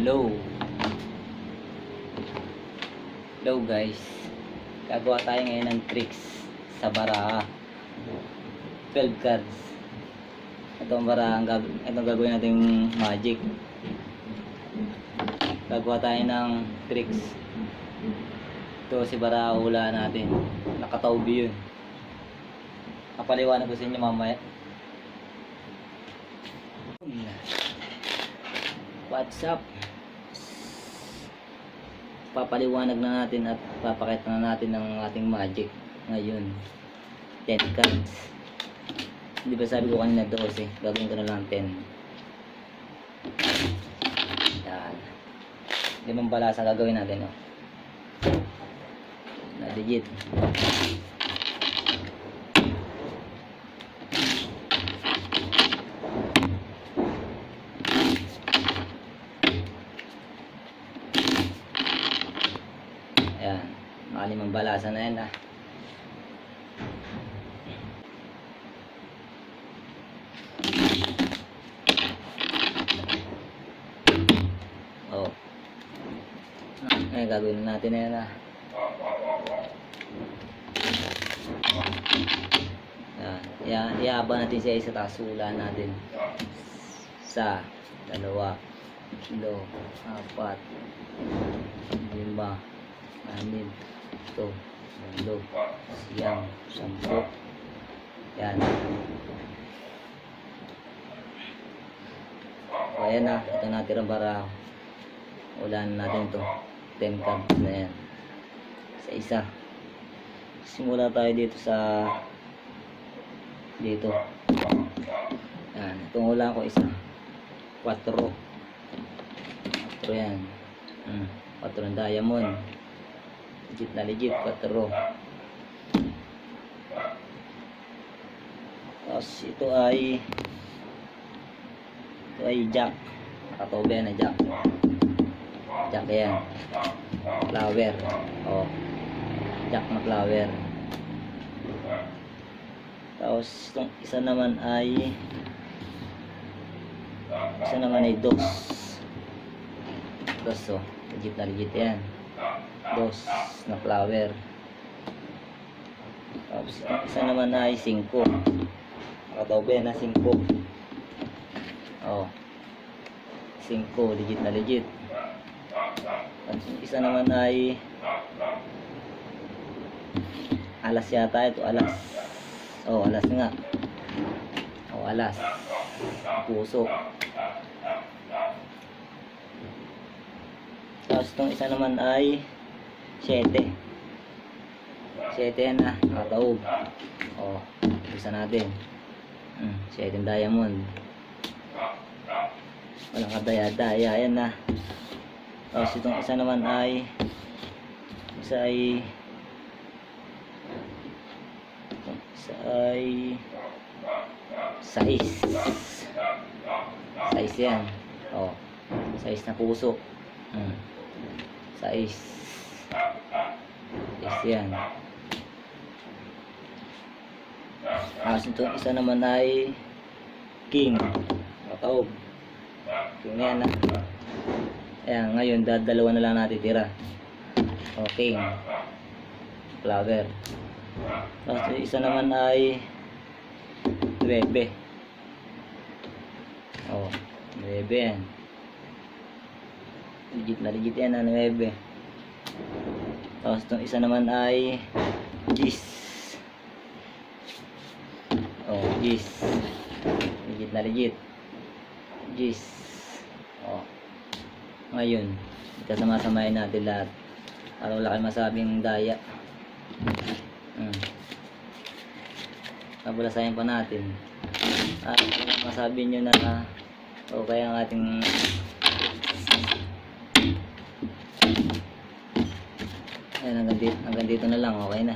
Hello. Hello guys. Gagawa tayo ngayon ng tricks sa baraha. 12 cards. Itong baraha, itong gagawin natin magic. Gagawa tayo ng tricks. Ito si baraha, hula natin. Nakataubi yun. Kapaliwanag ko sa inyo mamaya. What's up? Papaliwanag na natin at papakita na natin ang ating magic ngayon. 10 cards. Di ba sabi ko kanina 12? Gagawin ko na lang 10. Yan. 5 balasa gagawin natin, oh. Na digit. Ayan, makalimang balasa na yan, ah. Oh. Ayan, gagawin natin na yan, ah. Ayan, iaba natin siya isa, tapos hula natin. 1, 2, 3, 4, 5, 6, 7, 8, 9, 10. Yan. O, ayan na. Ito natin para ulan natin ito. 10 cards na yan. Sa isa. Simula tayo dito sa dito. Yan. Itong ulan ko isa. 4. 4 yan. 4 ng diamond. Legit na legit, 4. Tapos ito ay jack. Nakatobe na jack. Jack yan. Flower. Oh. Jack na flower. Tapos itong isa naman ay dos. Dos, oh. Legit na legit yan. Dos na flower. Tapos isa naman ay 5. Nakatobe na 5. Oh. 5, legit na legit. Tapos isa naman ay alas yata ito, alas. Oh, alas nga. Oh, alas. Puso. Tapos itong isa naman ay 7. 7 yan, ah. Nakataob. Oh, isa natin. 7 diamond. Walang kadaya-daya. Ayan na. Tapos itong isa naman ay 6. 6 yan. Oh, 6 na puso. 6 yan. Tapos itong isa naman ay king. Mataob. King yan, ah. Ayan, ngayon dalawa na lang natin tira. O, king. Flower. Tapos isa naman ay 9. O, 9 yan. Legit na legit yan, 9. Tapos itong isa naman ay 10. Oh, 10. Legit na legit. 10. Oh. Ngayon, ikasama-samahin natin lahat para wala kayong masabing daya. Nabulasahin pa natin. At masabi nyo na okay ang ating ayan, hanggang dito na lang, okay na.